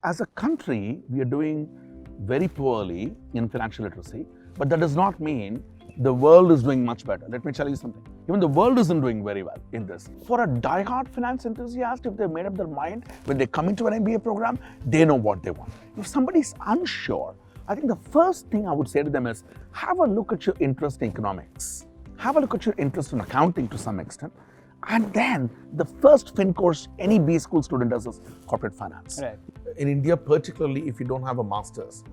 As a country, we are doing very poorly in financial literacy, but that does not mean the world is doing much better. Let me tell you something. Even the world isn't doing very well in this. For a die-hard finance enthusiast, if they've made up their mind, when they come into an MBA program, they know what they want. If somebody's unsure, I think the first thing I would say to them is, have a look at your interest in economics. Have a look at your interest in accounting to some extent. And then the first fin course any B school student does is corporate finance. Right. In India, particularly if you don't have a master's,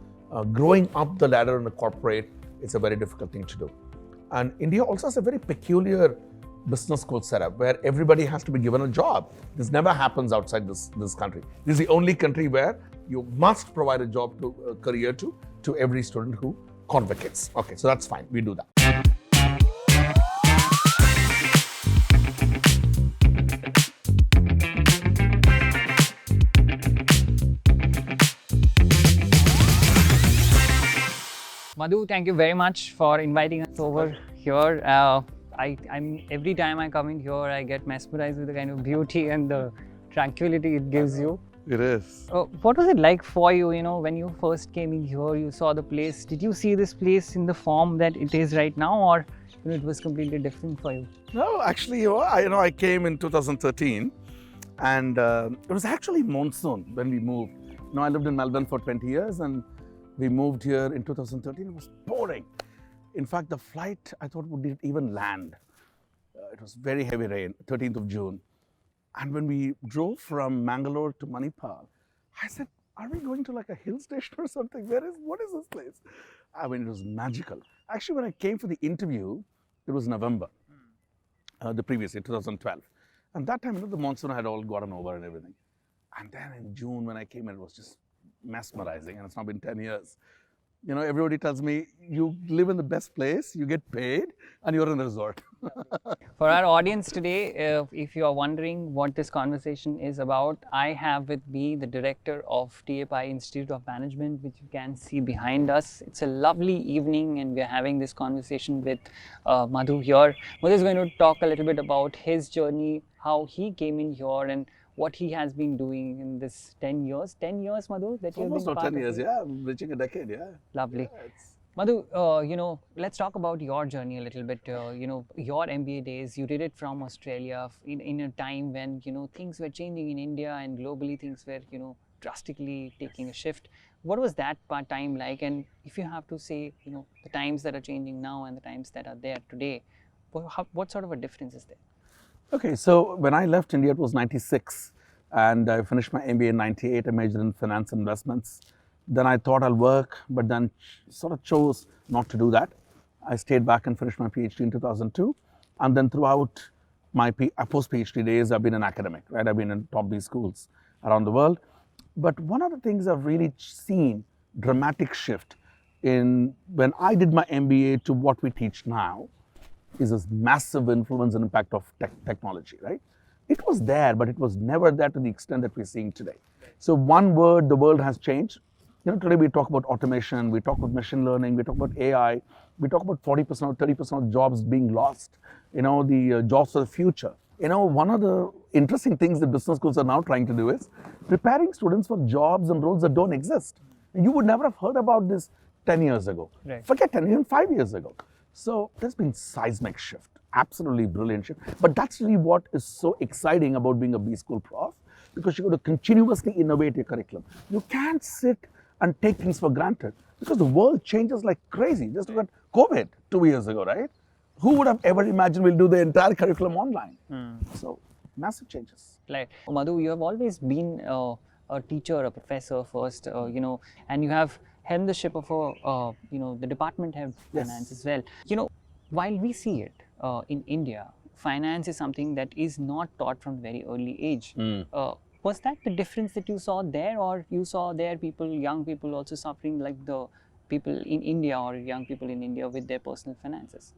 growing up the ladder in a corporate, it's a very difficult thing to do. And India also has a very peculiar business school setup where everybody has to be given a job. This never happens outside this country. This is the only country where you must provide a job to career to every student who convocates. Okay, so that's fine. We do that. Madhu, thank you very much for inviting us over here. Every time I come in here, I get mesmerized with the kind of beauty and the tranquility it gives you. It is. What was it like for you, when you first came in here, you saw the place? Did you see this place in the form that it is right now, or it was completely different for you? No, actually, I came in 2013, and it was actually monsoon when we moved. I lived in Melbourne for 20 years, and we moved here in 2013. It was pouring. In fact, the flight, I thought, would even land. It was very heavy rain, 13th of June. And when we drove from Mangalore to Manipal, I said, are we going to like a hill station or something? What is this place? I mean, it was magical. Actually, when I came for the interview, it was November, the previous year, 2012. And that time, the monsoon had all gotten over and everything. And then in June, when I came in, it was just mesmerizing, and it's now been 10 years. Everybody tells me, you live in the best place, you get paid, and you're in a resort. For our audience today, if you are wondering what this conversation is about, I have with me the director of PAI Institute of Management, which you can see behind us. It's a lovely evening, and we're having this conversation with Madhu here. Madhu is going to talk a little bit about his journey, how he came in here, and what he has been doing in this 10 years. 10 years, Madhu, that you've been part of it? Almost 10 years, yeah. I'm reaching a decade, yeah. Lovely. Yeah, Madhu, let's talk about your journey a little bit. Your MBA days, you did it from Australia in a time when, things were changing in India and globally things were, drastically taking a shift. What was that time like? And if you have to say, the times that are changing now and the times that are there today, what sort of a difference is there? Okay, so when I left India, it was 96, and I finished my MBA in 98. I majored in finance and investments. Then I thought I'll work, but then sort of chose not to do that. I stayed back and finished my PhD in 2002. And then throughout my post-PhD days, I've been an academic, right? I've been in top B schools around the world. But one of the things I've really seen dramatic shift in when I did my MBA to what we teach now is this massive influence and impact of technology, right? It was there, but it was never there to the extent that we're seeing today. So one word, the world has changed. Today we talk about automation, we talk about machine learning, we talk about AI, we talk about 40% or 30% of jobs being lost, the jobs for the future. One of the interesting things that business schools are now trying to do is preparing students for jobs and roles that don't exist. You would never have heard about this 10 years ago. Right. Forget 10, even 5 years ago. So there's been seismic shift, absolutely brilliant shift. But that's really what is so exciting about being a B school prof, because you're going to continuously innovate your curriculum. You can't sit and take things for granted because the world changes like crazy. Just look at COVID 2 years ago, right? Who would have ever imagined we'll do the entire curriculum online? So massive changes. Right. Madhu, you have always been a teacher, a professor first, and you have held the ship of the department head of finance as well. While we see it in India, finance is something that is not taught from very early age. Was that the difference that you saw there, or you saw there young people also suffering like the people in India or young people in India with their personal finances?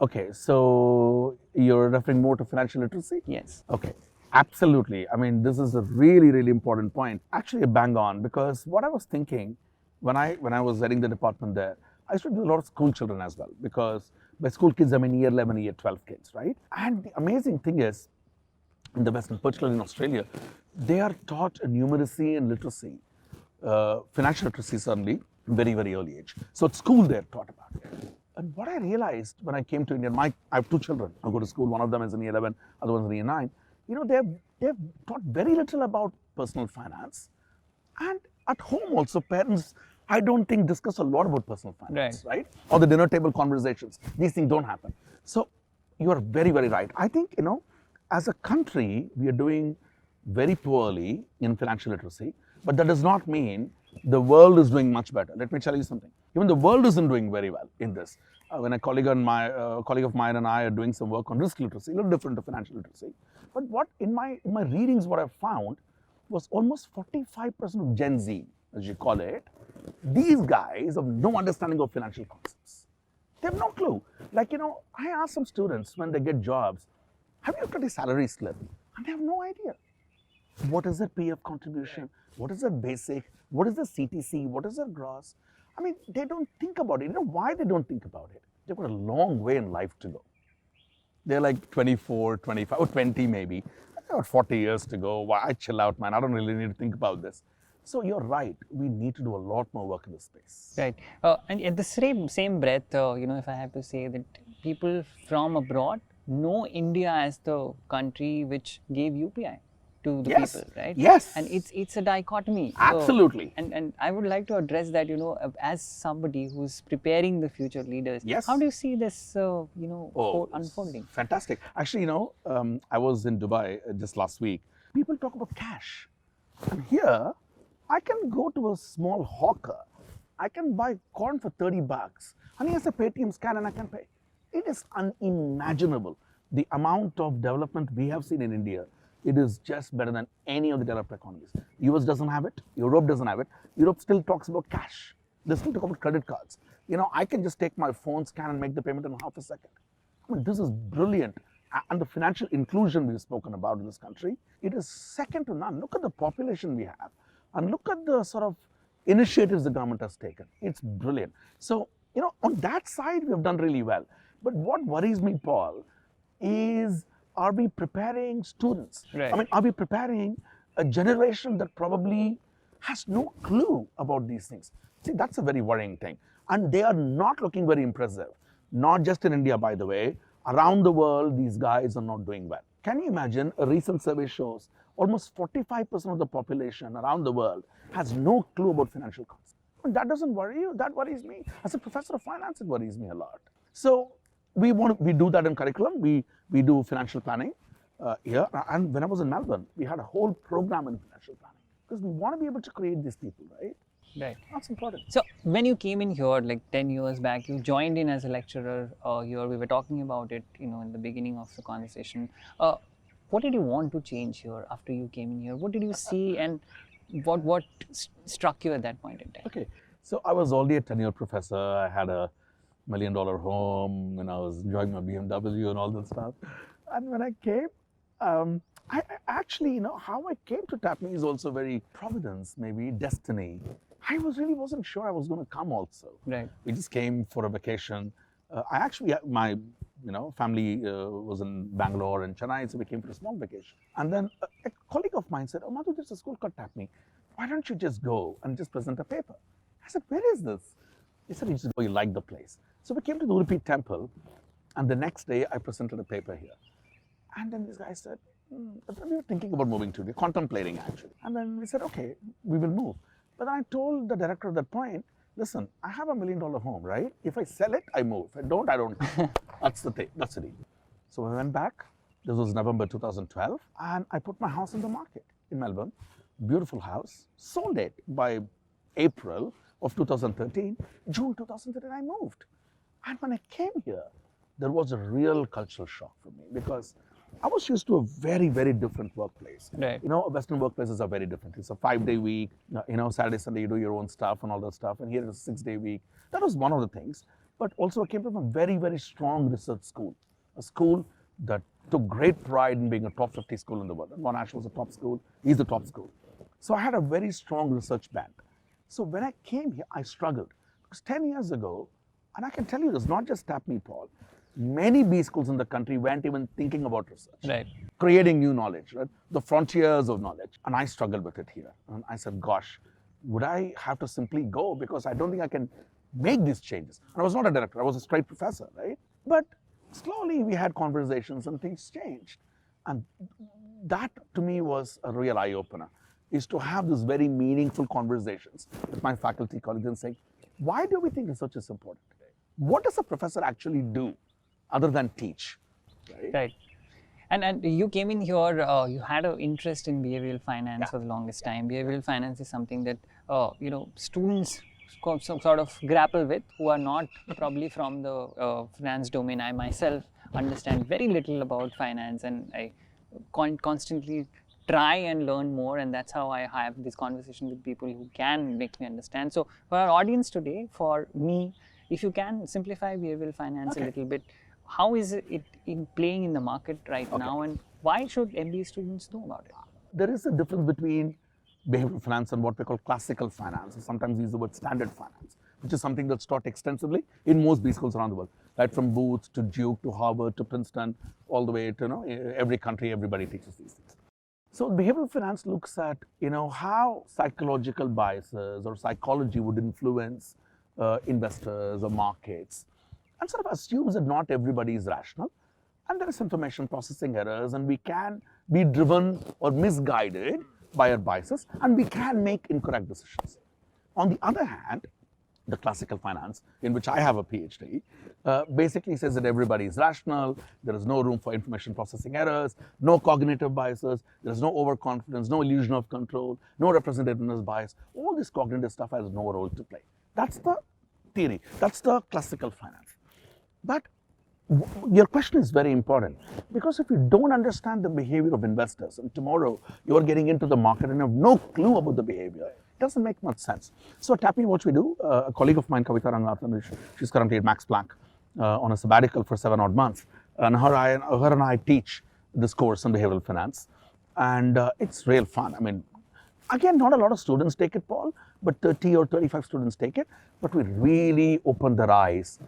Okay. So you're referring more to financial literacy? Yes. Okay. Absolutely. I mean, this is a really, really important point. Actually, bang on, because what I was thinking when I was heading the department there, I used to do a lot of school children as well, because by school kids, I mean year 11, year 12 kids, right? And the amazing thing is, in the West, and particularly in Australia, they are taught numeracy and literacy, financial literacy certainly, very, very early age. So at school they're taught about it. And what I realized when I came to India, I have two children. I go to school, one of them is in year 11, other one's in year 9. You know, they've taught very little about personal finance. And at home also, parents, I don't think, discuss a lot about personal finance, right? Or the dinner table conversations. These things don't happen. So you are very, very right. I think, you know, as a country, we are doing very poorly in financial literacy, but that does not mean the world is doing much better. Let me tell you something. Even the world isn't doing very well in this. When a colleague of mine and I are doing some work on risk literacy, a little different to financial literacy. But what in my readings, what I found was almost 45% of Gen Z, as you call it, these guys have no understanding of financial concepts. They have no clue. Like, you know, I ask some students when they get jobs, have you looked at the salary slip? And they have no idea. What is their PF contribution? What is their basic? What is the CTC? What is their gross? I mean, they don't think about it. You know why they don't think about it? They've got a long way in life to go. They're like 24, 25, or 20 maybe. I've got 40 years to go. Why? I chill out, man. I don't really need to think about this. So you're right. We need to do a lot more work in this space. Right. And at the same breath, you know, if I have to say that people from abroad know India as the country which gave UPI to the people, right? Yes. And it's a dichotomy. Absolutely. So, and I would like to address that, you know, as somebody who's preparing the future leaders. Yes. How do you see this, you know, unfolding? Fantastic. Actually, you know, I was in Dubai just last week. People talk about cash. And here, I can go to a small hawker. I can buy corn for 30 bucks. And he has a Paytm scan and I can pay. It is unimaginable. The amount of development we have seen in India, it is just better than any of the developed economies. US doesn't have it. Europe doesn't have it. Europe still talks about cash. They still talk about credit cards. You know, I can just take my phone, scan and make the payment in half a second. I mean, this is brilliant. And the financial inclusion we've spoken about in this country, it is second to none. Look at the population we have. And look at the sort of initiatives the government has taken. It's brilliant. So, you know, on that side, we have done really well. But what worries me, Paul, is are we preparing students? Right. I mean, are we preparing a generation that probably has no clue about these things? See, that's a very worrying thing. And they are not looking very impressive. Not just in India, by the way. Around the world, these guys are not doing well. Can you imagine? A recent survey shows almost 45% of the population around the world has no clue about financial concepts. I mean, that doesn't worry you. That worries me. As a professor of finance, it worries me a lot. So we do that in curriculum. We do financial planning here. And when I was in Melbourne, we had a whole program in financial planning because we want to be able to create these people, right? Right. That's important. So when you came in here, like 10 years back, you joined in as a lecturer here. We were talking about it, you know, in the beginning of the conversation. What did you want to change here after you came in here? What did you see and what struck you at that point in time? Okay. So I was already a tenured professor. I had a $1 million home and I was enjoying my BMW and all that stuff. And when I came, I actually, you know, how I came to TAPMI is also very providence, maybe destiny. I really wasn't sure I was going to come also. Right. We just came for a vacation. I actually, my family was in Bangalore and Chennai, so we came for a small vacation. And then a colleague of mine said, "Oh, Madhu, there's a school called TAPMI. Why don't you just go and just present a paper?" I said, "Where is this?" He said, "You just go, you like the place." So we came to the Udupi temple, and the next day I presented a paper here. And then this guy said, "We were thinking about moving to India, contemplating actually." And then we said, "Okay, we will move." But then I told the director at that point, "Listen, I have $1 million home, right? If I sell it, I move. If I don't, I don't." That's the thing. That's the deal. So I went back. This was November 2012, and I put my house in the market in Melbourne. Beautiful house. Sold it by April of 2013. June 2013, I moved. And when I came here, there was a real cultural shock for me because I was used to a very, very different workplace. Right. You know, Western workplaces are very different. It's a 5-day week. You know, Saturday, Sunday, you do your own stuff and all that stuff. And here it's a 6-day week. That was one of the things. But also I came from a very, very strong research school. A school that took great pride in being a top 50 school in the world. And Monash was a top school. He's the top school. So I had a very strong research bent. So when I came here, I struggled. Because 10 years ago, and I can tell you this, not just TAPMI, Paul, many B schools in the country weren't even thinking about research. Right. creating new knowledge, right? The frontiers of knowledge. And I struggled with it here. And I said, gosh, would I have to simply go? Because I don't think I can make these changes. And I was not a director, I was a straight professor, right? But slowly we had conversations and things changed. And that to me was a real eye-opener, is to have these very meaningful conversations with my faculty colleagues and saying, why do we think research is important? What does a professor actually do other than teach? Right. And you came in here, you had an interest in behavioral finance for the longest time. Behavioral finance is something that, students sort of grapple with who are not probably from the finance domain. I myself understand very little about finance, and I constantly try and learn more, and that's how I have this conversation with people who can make me understand. So for our audience today, for me, if you can simplify behavioral finance a little bit, how is it in playing in the market right now, and why should MBA students know about it? There is a difference between behavioral finance and what we call classical finance. Sometimes we use the word standard finance, which is something that's taught extensively in most B schools around the world, right? From Booth to Duke to Harvard to Princeton, all the way to every country, everybody teaches these things. So behavioral finance looks at how psychological biases or psychology would influence investors or markets, and sort of assumes that not everybody is rational, and there is information processing errors, and we can be driven or misguided by our biases, and we can make incorrect decisions. On the other hand, the classical finance, in which I have a PhD, basically says that everybody is rational, there is no room for information processing errors, no cognitive biases, there is no overconfidence, no illusion of control, no representativeness bias. All this cognitive stuff has no role to play. That's the theory. That's the classical finance. But your question is very important, because if you don't understand the behavior of investors, and tomorrow you're getting into the market and you have no clue about the behavior, it doesn't make much sense. So at TAPMI, what we do, a colleague of mine, Kavita Ranganathan, she's currently at Max Planck on a sabbatical for 7 odd months, and her and I teach this course on behavioral finance, and it's real fun. I mean, again, not a lot of students take it, Paul, but 30 or 35 students take it, but we really open their eyes.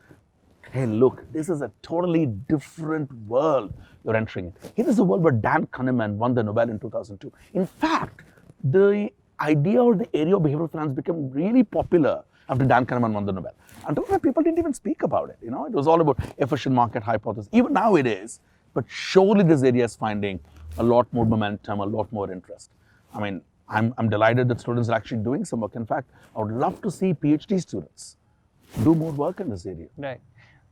Hey, look, this is a totally different world you're entering. It is a world where Dan Kahneman won the Nobel in 2002. In fact, the idea or the area of behavioral finance became really popular after Dan Kahneman won the Nobel. Until then, people didn't even speak about it. It was all about efficient market hypothesis. Even now it is, but surely this area is finding a lot more momentum, a lot more interest. I mean, I'm delighted that students are actually doing some work. In fact, I would love to see PhD students do more work in this area. Right.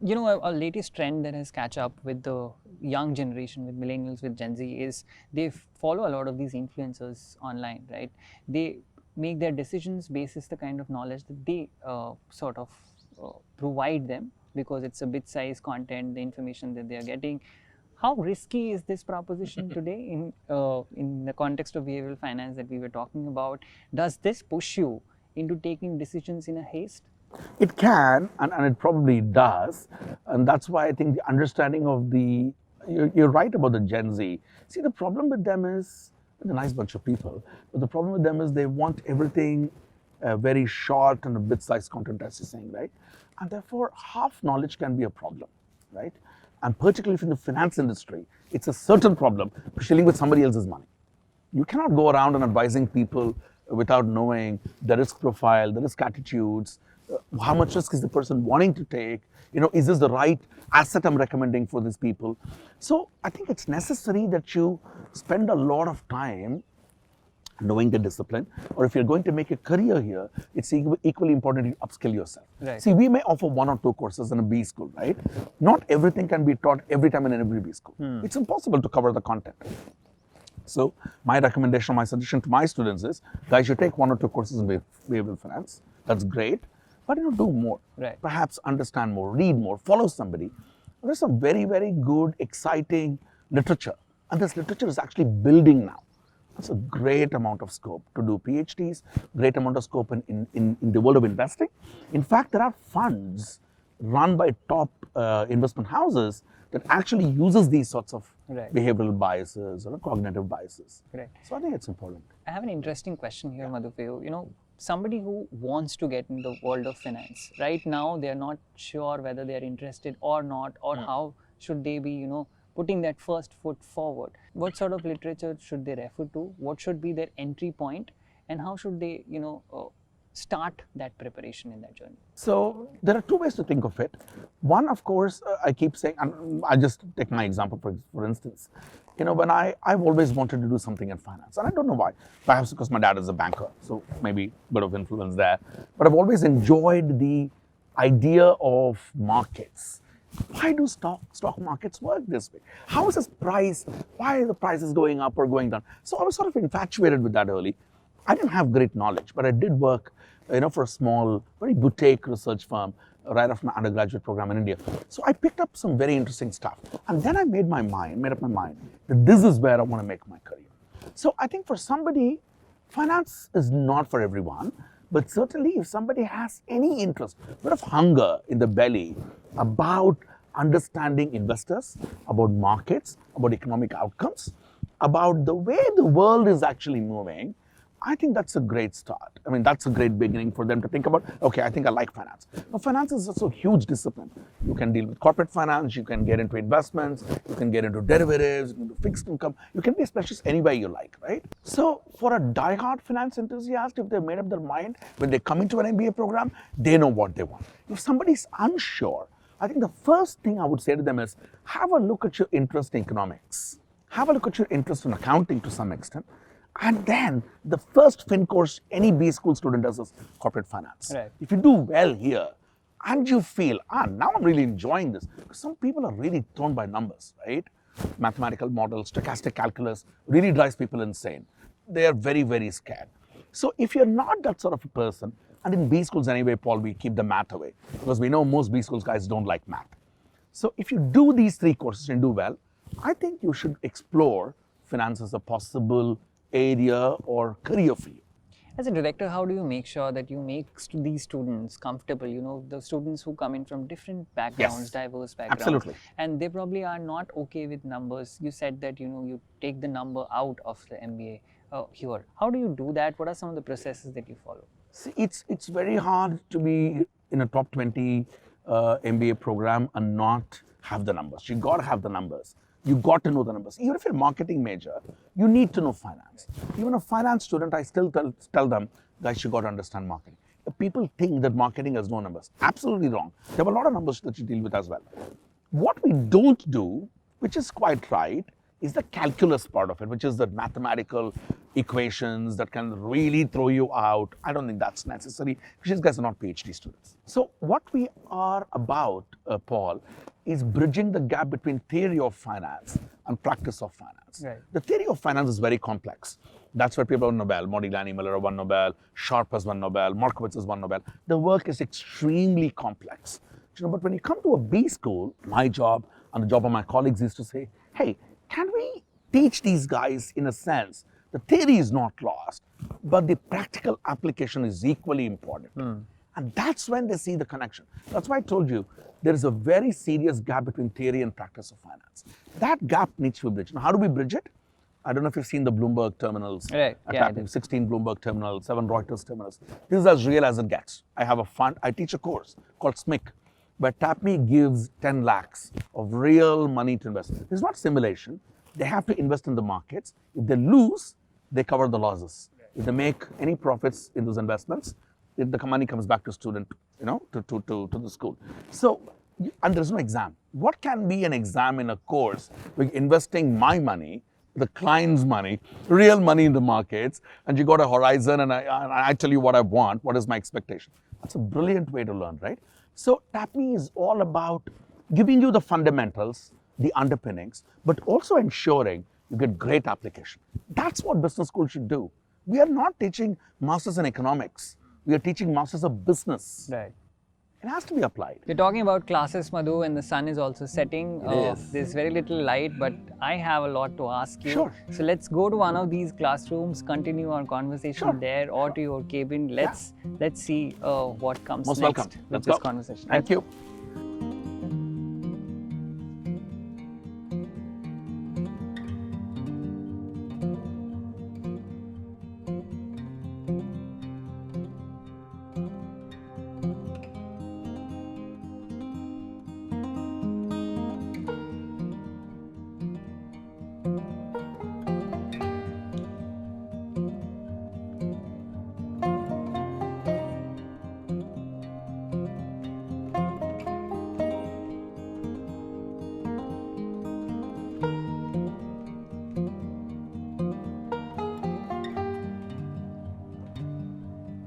A latest trend that has catch up with the young generation, with millennials, with Gen Z, is they follow a lot of these influencers online, right? They make their decisions basis the kind of knowledge that they provide them, because it's a bit-sized content, the information that they are getting. How risky is this proposition today in the context of behavioral finance that we were talking about? Does this push you into taking decisions in a haste? It can, and it probably does, and that's why I think the understanding of you're right about the Gen Z. See, the problem with them is, they're a nice bunch of people, but the problem with them is they want everything very short and a bit-sized content, as you're saying, right? And therefore, half knowledge can be a problem, right? And particularly in the finance industry, it's a certain problem, dealing with somebody else's money. You cannot go around and advising people without knowing the risk profile, the risk attitudes, how much risk is the person wanting to take, is this the right asset I'm recommending for these people? So I think it's necessary that you spend a lot of time knowing the discipline, or if you're going to make a career here, it's equally important to upskill yourself. Right. See, we may offer 1 or 2 courses in a B school, right? Not everything can be taught every time in every B school. It's impossible to cover the content. So my recommendation, my suggestion to my students is, guys, you take 1 or 2 courses in behavioral finance. That's great. But do more. Right. Perhaps understand more, read more, follow somebody. There's some very, very good, exciting literature. And this literature is actually building now. That's a great amount of scope to do PhDs, great amount of scope in the world of investing. In fact, there are funds run by top investment houses that actually uses these sorts of behavioral biases or cognitive biases. Right. So I think it's important. I have an interesting question here, Madhu, for you. Somebody who wants to get in the world of finance, right now they are not sure whether they are interested or not, or how should they be, putting that first foot forward. What sort of literature should they refer to? What should be their entry point, and how should they, start that preparation in that journey? So there are two ways to think of it. One, of course, I keep saying, and I just take my example for instance. When I've always wanted to do something in finance, and I don't know why. Perhaps because my dad is a banker, so maybe a bit of influence there. But I've always enjoyed the idea of markets. Why do stock markets work this way? How is this price? Why are the prices going up or going down? So I was sort of infatuated with that early. I didn't have great knowledge, but I did work, for a small, very boutique research firm right after my undergraduate program in India. So I picked up some very interesting stuff. And then I made up my mind that this is where I want to make my career. So I think for somebody, finance is not for everyone, but certainly if somebody has any interest, a bit of hunger in the belly about understanding investors, about markets, about economic outcomes, about the way the world is actually moving, I think that's a great start. I mean, that's a great beginning for them to think about, okay, I think I like finance. Now, finance is also a huge discipline. You can deal with corporate finance, you can get into investments, you can get into derivatives, you can do fixed income, you can be a specialist anywhere you like, right? So for a die-hard finance enthusiast, if they've made up their mind, when they come into an MBA program, they know what they want. If somebody's unsure, I think the first thing I would say to them is, have a look at your interest in economics. Have a look at your interest in accounting to some extent. And then the first fin course any B school student does is corporate finance. Right. If you do well here and you feel, now I'm really enjoying this, because some people are really thrown by numbers, right? Mathematical models, stochastic calculus really drives people insane. They are very, very scared. So if you're not that sort of a person, and in B schools anyway, Paul, we keep the math away, because we know most B schools guys don't like math. So if you do these three courses and do well, I think you should explore finance as a possible area or career for you. As a director, how do you make sure that you make these students comfortable? The students who come in from different backgrounds, Yes, diverse backgrounds, absolutely. and they probably are not okay with numbers. You said that you take the number out of the MBA here. How do you do that? What are some of the processes that you follow? See, it's very hard to be in a top 20 MBA program and not have the numbers. You got to have the numbers. You got to know the numbers. Even if you're a marketing major, you need to know finance. Even a finance student, I still tell them, guys, you got to understand marketing. People think that marketing has no numbers. Absolutely wrong. There are a lot of numbers that you deal with as well. What we don't do, which is quite right, is the calculus part of it, which is the mathematical equations that can really throw you out. I don't think that's necessary, because these guys are not PhD students. So what we are about, Paul, is bridging the gap between theory of finance and practice of finance. Right. The theory of finance is very complex. That's why people won Nobel. Modigliani, Miller won Nobel. Sharpe has won Nobel. Markowitz has won Nobel. The work is extremely complex. But when you come to a B school, my job and the job of my colleagues is to say, hey, can we teach these guys in a sense? The theory is not lost, but the practical application is equally important. And that's when they see the connection. That's why I told you, there is a very serious gap between theory and practice of finance. That gap needs to be bridged. Now, how do we bridge it? I don't know if you've seen the Bloomberg terminals. Right. Yeah, TAPMI, 16 Bloomberg terminals, 7 Reuters terminals. This is as real as it gets. I have a fund. I teach a course called SMIC, where TAPMI gives 10 lakhs of real money to invest. It's not simulation. They have to invest in the markets. If they lose, they cover the losses. If they make any profits in those investments, the money comes back to student, to the school. So, and there's no exam. What can be an exam in a course with investing my money, the client's money, real money in the markets, and you got a horizon, and I tell you what I want, what is my expectation? That's a brilliant way to learn, right? So TAPMI is all about giving you the fundamentals, the underpinnings, but also ensuring you get great application. That's what business school should do. We are not teaching masters in economics. We are teaching masters of business. Right. It has to be applied. We're talking about classes, Madhu, and the sun is also setting. There's very little light, but I have a lot to ask you. Sure. So let's go to one of these classrooms, continue our conversation there, or to your cabin. Let's see what comes Most next welcome. with Let's this go. conversation. Thank you.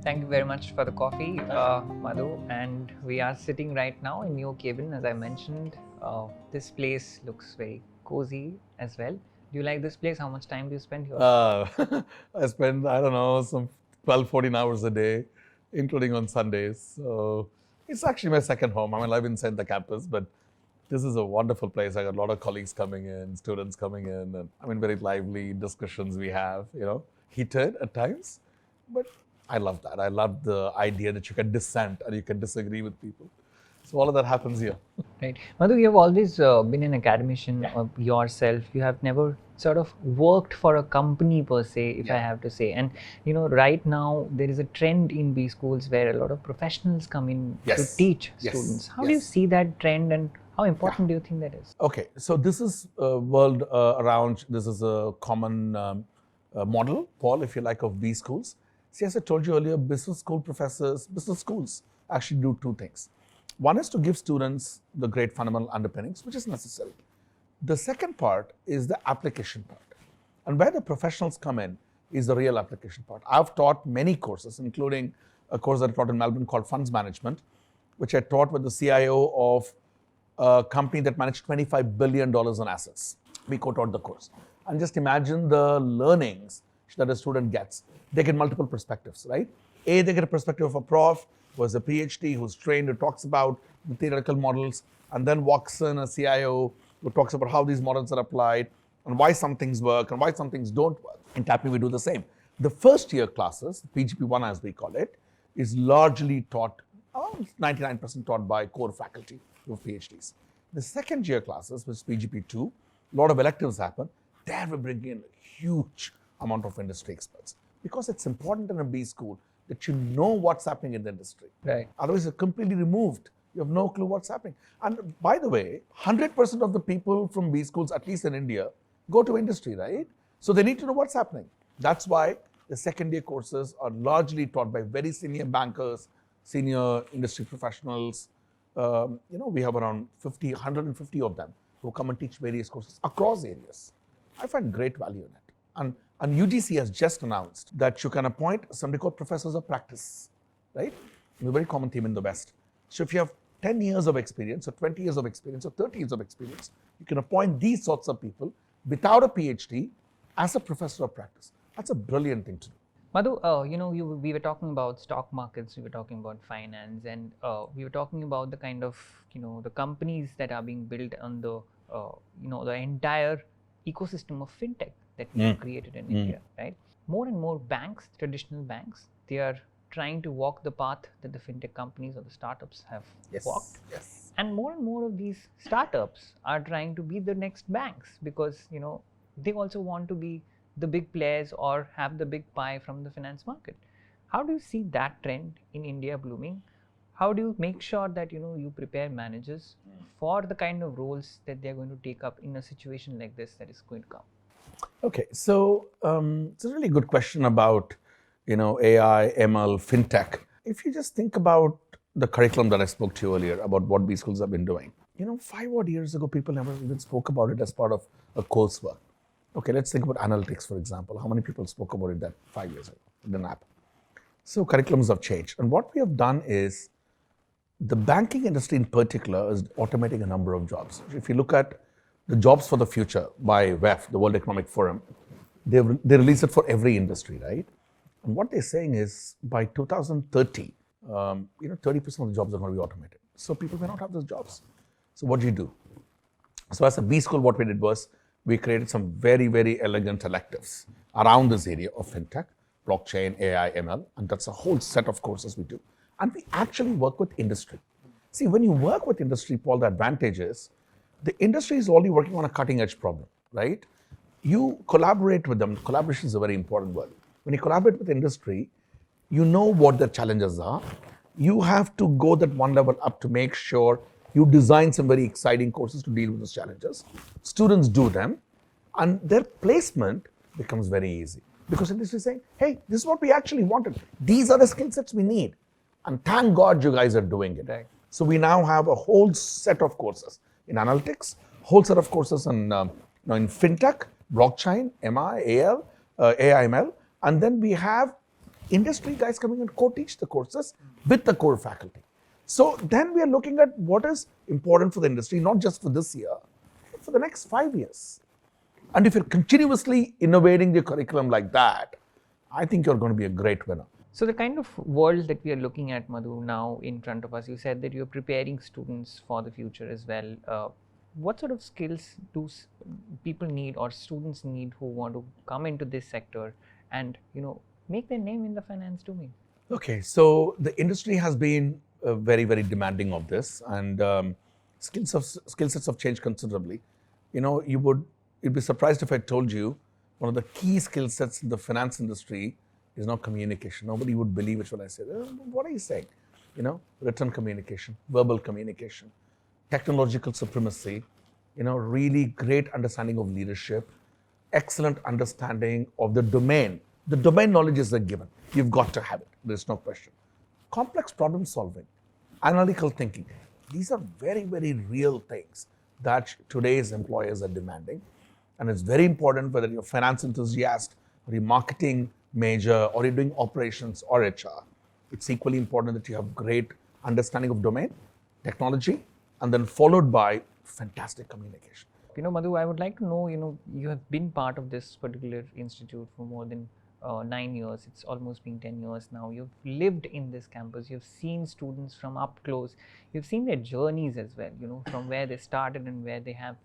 Thank you very much for the coffee, Madhu. And we are sitting right now in your cabin, as I mentioned. This place looks very cozy as well. Do you like this place? How much time do you spend here? I spend, I don't know, some 12, 14 hours a day, including on Sundays. So it's actually my second home. I mean, I live inside the campus, but this is a wonderful place. I got a lot of colleagues coming in, students coming in, and I mean, very lively discussions we have, heated at times. But I love that. I love the idea that you can dissent and you can disagree with people. So all of that happens here. Right. Madhu, you have always been an academician yourself. You have never sort of worked for a company per se, if I have to say. And, right now there is a trend in B schools where a lot of professionals come in to teach students. How do you see that trend and how important do you think that is? Okay, so this is a world around, this is a common model, Paul, if you like, of B schools. See, as I told you earlier, business schools actually do two things. One is to give students the great fundamental underpinnings, which is necessary. The second part is the application part. And where the professionals come in is the real application part. I've taught many courses, including a course that I taught in Melbourne called Funds Management, which I taught with the CIO of a company that managed $25 billion in assets. We co-taught the course. And just imagine the learnings that a student gets. They get multiple perspectives, right? They get a perspective of a prof who has a PhD, who's trained, who talks about the theoretical models, and then walks in a CIO who talks about how these models are applied and why some things work and why some things don't work. In TAPMI, we do the same. The first year classes, PGP1 as we call it, is largely taught, 99% taught by core faculty of PhDs. The second year classes, which is PGP2, a lot of electives happen. There we bring in a huge amount of industry experts because it's important in a B school that you know what's happening in the industry. Right. Otherwise, you're completely removed. You have no clue what's happening. And by the way, 100% of the people from B schools, at least in India, go to industry, right? So they need to know what's happening. That's why the second year courses are largely taught by very senior bankers, senior industry professionals. We have around 150 of them who come and teach various courses across areas. I find great value in it. And UGC has just announced that you can appoint somebody called professors of practice, right? It's a very common theme in the West. So if you have 10 years of experience or 20 years of experience or 30 years of experience, you can appoint these sorts of people without a PhD as a professor of practice. That's a brilliant thing to do. Madhu, we were talking about stock markets, we were talking about finance, and we were talking about the kind of, the companies that are being built on the, the entire ecosystem of fintech that we have created in India, right? More and more banks, traditional banks, they are trying to walk the path that the fintech companies or the startups have walked. Yes. And more of these startups are trying to be the next banks because, they also want to be the big players or have the big pie from the finance market. How do you see that trend in India blooming? How do you make sure that, you prepare managers for the kind of roles that they're going to take up in a situation like this that is going to come? Okay, so it's a really good question about, AI, ML, fintech. If you just think about the curriculum that I spoke to you earlier about what B schools have been doing, 5 odd years ago, people never even spoke about it as part of a coursework. Okay, let's think about analytics, for example. How many people spoke about it that 5 years ago? It didn't happen. So curriculums have changed. And what we have done is the banking industry in particular is automating a number of jobs. If you look at the jobs for the future by WEF, the World Economic Forum, they release it for every industry, right? And what they're saying is by 2030, 30% of the jobs are going to be automated. So people may not have those jobs. So what do you do? So as a B school, what we did was we created some very, very elegant electives around this area of fintech, blockchain, AI, ML, and that's a whole set of courses we do. And we actually work with industry. See, when you work with industry, Paul, the advantage is the industry is already working on a cutting edge problem, right? You collaborate with them. Collaboration is a very important word. When you collaborate with industry, you know what the challenges are. You have to go that one level up to make sure you design some very exciting courses to deal with those challenges. Students do them, and their placement becomes very easy. Because industry is saying, hey, this is what we actually wanted. These are the skill sets we need. And thank God you guys are doing it. Right. So we now have a whole set of courses in analytics, whole set of courses in fintech, blockchain, MI, AL, AIML, and then we have industry guys coming and co-teach the courses with the core faculty. So then we are looking at what is important for the industry, not just for this year, but for the next 5 years. And if you're continuously innovating the curriculum like that, I think you're going to be a great winner. So the kind of world that we are looking at, Madhu, now in front of us, you said that you're preparing students for the future as well. What sort of skills do people need or students need who want to come into this sector and, make their name in the finance domain? Okay, so the industry has been very, very demanding of this, and skill sets have changed considerably. You'd be surprised if I told you one of the key skill sets in the finance industry is now communication. Nobody would believe it when I say, what are you saying? Written communication, verbal communication, technological supremacy, really great understanding of leadership, excellent understanding of the domain. The domain knowledge is a given. You've got to have it. There's no question. Complex problem solving, analytical thinking. These are very, very real things that today's employers are demanding. And it's very important whether you're a finance enthusiast or you're marketing major or you're doing operations or HR. It's equally important that you have great understanding of domain, technology, and then followed by fantastic communication. Madhu, I would like to know, you have been part of this particular institute for more than 9 years. It's almost been 10 years now. You've lived in this campus. You've seen students from up close. You've seen their journeys as well, from where they started and where they have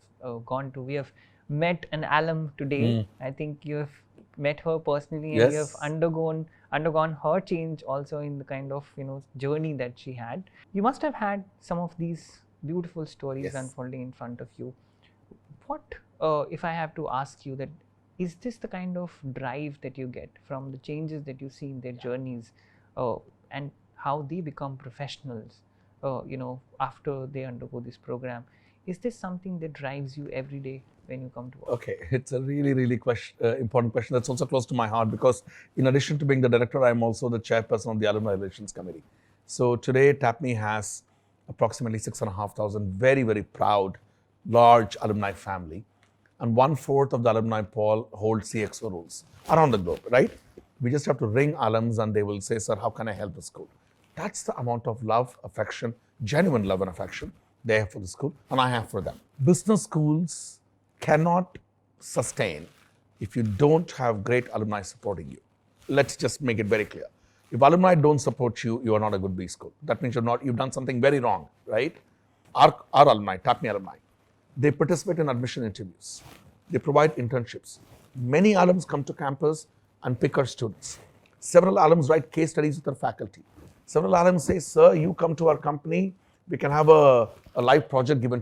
gone to. We have met an alum today. I think you have met her personally, and Yes. you have undergone her change also in the kind of journey that she had. You must have had some of these beautiful stories Yes. unfolding in front of you. What if I have to ask you that, is this the kind of drive that you get from the changes that you see in their journeys, and how they become professionals, after they undergo this program? Is this something that drives you every day when you come to work? Okay, it's a really, really important question that's also close to my heart, because in addition to being the director, I'm also the chairperson of the Alumni Relations Committee. So today, TAPMI has approximately 6,500 very, very proud, large alumni family. And 1/4 of the alumni pool hold CXO roles around the globe, right? We just have to ring alums and they will say, sir, how can I help the school? That's the amount of love, affection, genuine love and affection they have for the school, and I have for them. Business schools cannot sustain if you don't have great alumni supporting you. Let's just make it very clear. If alumni don't support you, you are not a good B school. That means you've done something very wrong, right? Our alumni, TAPMI alumni, they participate in admission interviews. They provide internships. Many alums come to campus and pick our students. Several alums write case studies with their faculty. Several alums say, sir, you come to our company, we can have a live project given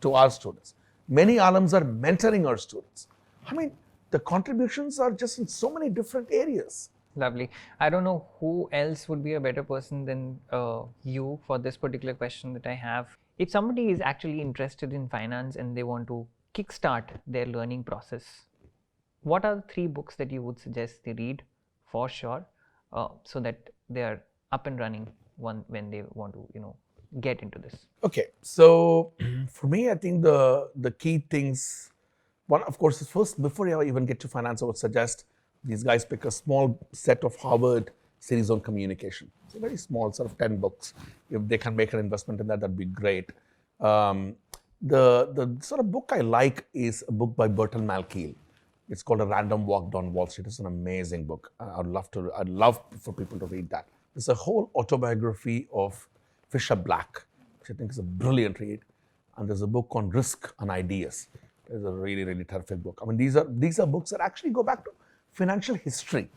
to our students. Many alums are mentoring our students. I mean, the contributions are just in so many different areas. Lovely. I don't know who else would be a better person than you for this particular question that I have. If somebody is actually interested in finance and they want to kickstart their learning process, what are the 3 books that you would suggest they read for sure, so that they are up and running when they want to, get into this? Okay, so for me, I think the key things, one, of course, is first, before you even get to finance, I would suggest these guys pick a small set of Harvard series on communication. It's a very small, sort of 10 books. If they can make an investment in that, that'd be great. The sort of book I like is a book by Burton Malkiel. It's called A Random Walk Down Wall Street. It's an amazing book. I'd love for people to read that. There's a whole autobiography of Fisher Black, which I think is a brilliant read. And there's a book on Risk and Ideas. It's a really, really terrific book. I mean, these are books that actually go back to financial history.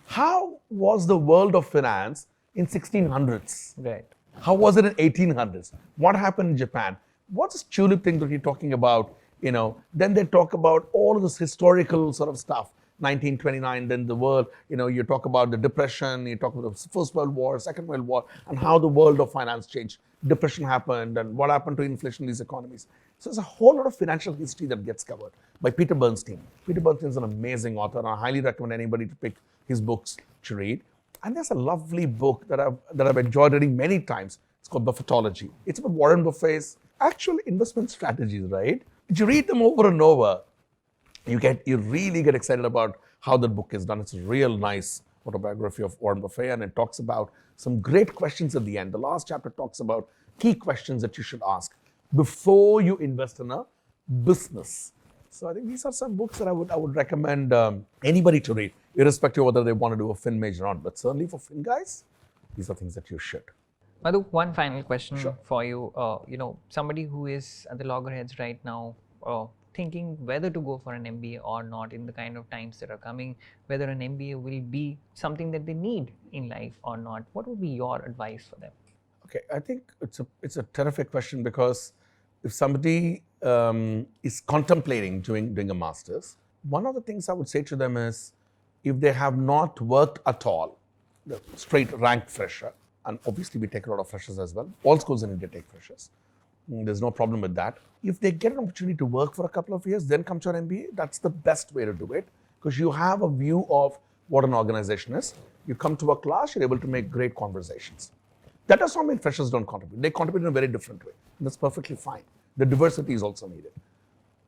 How was the world of finance in 1600s? Right. How was it in 1800s? What happened in Japan? What's this tulip thing that you're talking about? Then they talk about all of this historical sort of stuff. 1929, then the world, you talk about the Depression, you talk about the First World War, Second World War, and how the world of finance changed. Depression happened, and what happened to inflation in these economies. So there's a whole lot of financial history that gets covered by Peter Bernstein. Peter Bernstein is an amazing author, and I highly recommend anybody to pick his books to read. And there's a lovely book that I've enjoyed reading many times. It's called Buffettology. It's about Warren Buffett's actual investment strategies, right? If you read them over and over, you really get excited about how the book is done. It's a real nice autobiography of Warren Buffett, and it talks about some great questions at the end. The last chapter talks about key questions that you should ask before you invest in a business. So I think these are some books that I would recommend anybody to read, irrespective of whether they want to do a fin major or not. But certainly for fin guys, these are things that you should. Madhu, one final question Sure. for you. Somebody who is at the loggerheads right now, thinking whether to go for an MBA or not in the kind of times that are coming, whether an MBA will be something that they need in life or not. What would be your advice for them? Okay, I think it's a terrific question, because if somebody is contemplating doing a master's, one of the things I would say to them is, if they have not worked at all, the straight rank fresher, and obviously we take a lot of freshers as well. All schools in India take freshers. There's no problem with that. If they get an opportunity to work for a couple of years, then come to an MBA, that's the best way to do it, because you have a view of what an organization is. You come to a class, you're able to make great conversations. That does not mean freshers don't contribute. They contribute in a very different way. And that's perfectly fine. The diversity is also needed.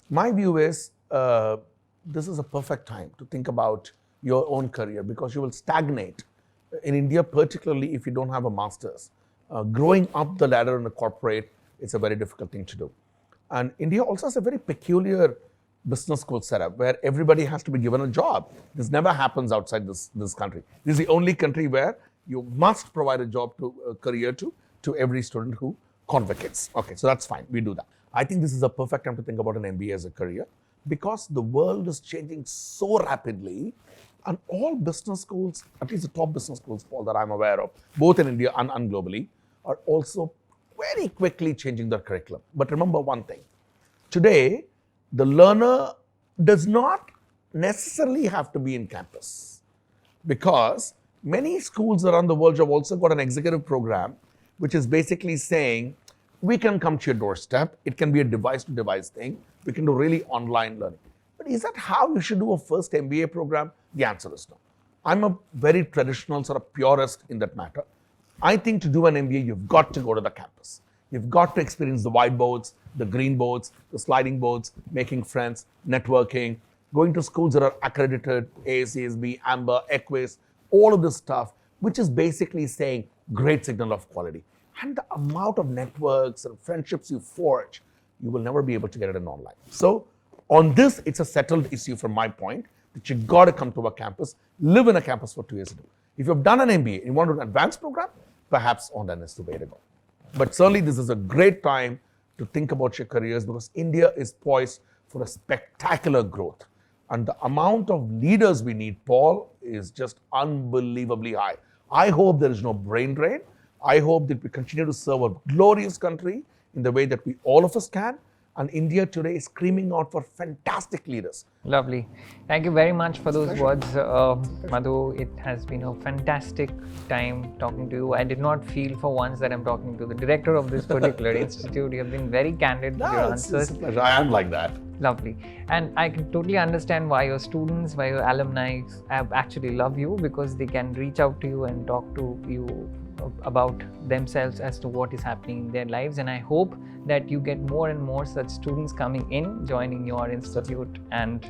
My view is, this is a perfect time to think about your own career, because you will stagnate. In India, particularly if you don't have a master's, growing up the ladder in a corporate, it's a very difficult thing to do. And India also has a very peculiar business school setup where everybody has to be given a job. This never happens outside this country. This is the only country where you must provide a job a career to every student who convocates. Okay, so that's fine. We do that. I think this is a perfect time to think about an MBA as a career, because the world is changing so rapidly, and all business schools, at least the top business schools, Paul, that I'm aware of, both in India and globally, are also very quickly changing their curriculum. But remember one thing, today, the learner does not necessarily have to be in campus, because many schools around the world have also got an executive program, which is basically saying, we can come to your doorstep. It can be a device-to-device thing. We can do really online learning. But is that how you should do a first MBA program? The answer is no. I'm a very traditional sort of purist in that matter. I think to do an MBA, you've got to go to the campus. You've got to experience the whiteboards, the green boards, the sliding boards, making friends, networking, going to schools that are accredited, ASASB, AMBER, EQUIS, all of this stuff, which is basically saying great signal of quality. And the amount of networks and friendships you forge, you will never be able to get it in online. So on this, it's a settled issue from my point, that you got to come to a campus, live in a campus for 2 years. If you've done an MBA and you want to do an advanced program, perhaps online is the way to go. But certainly this is a great time to think about your careers, because India is poised for a spectacular growth. And the amount of leaders we need, Paul, is just unbelievably high. I hope there is no brain drain. I hope that we continue to serve a glorious country in the way that we all of us can. And India today is screaming out for fantastic leaders. Lovely. Thank you very much for those words, Madhu. It has been a fantastic time talking to you. I did not feel for once that I'm talking to the director of this particular institute. You have been very candid with your answers. It's a pleasure. I am like that. Lovely. And I can totally understand why your students, why your alumni actually love you, because they can reach out to you and talk to you about themselves as to what is happening in their lives. And I hope that you get more and more such students coming in, joining your institute, and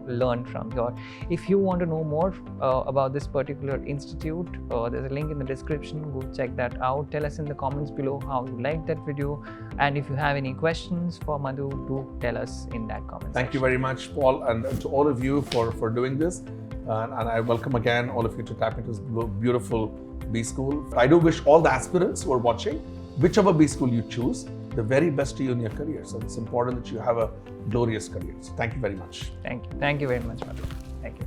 learn from your. If you want to know more about this particular institute, there's a link in the description. Go check that out. Tell us in the comments below how you liked that video, and if you have any questions for Madhu, do tell us in that comment Thank section. you very much, Paul, and to all of you for doing this. And I welcome again all of you to tap into this beautiful B School. I do wish all the aspirants who are watching, whichever B School you choose, the very best to you in your career. So it's important that you have a glorious career. So thank you very much. Thank you. Thank you very much, Madhu. Thank you.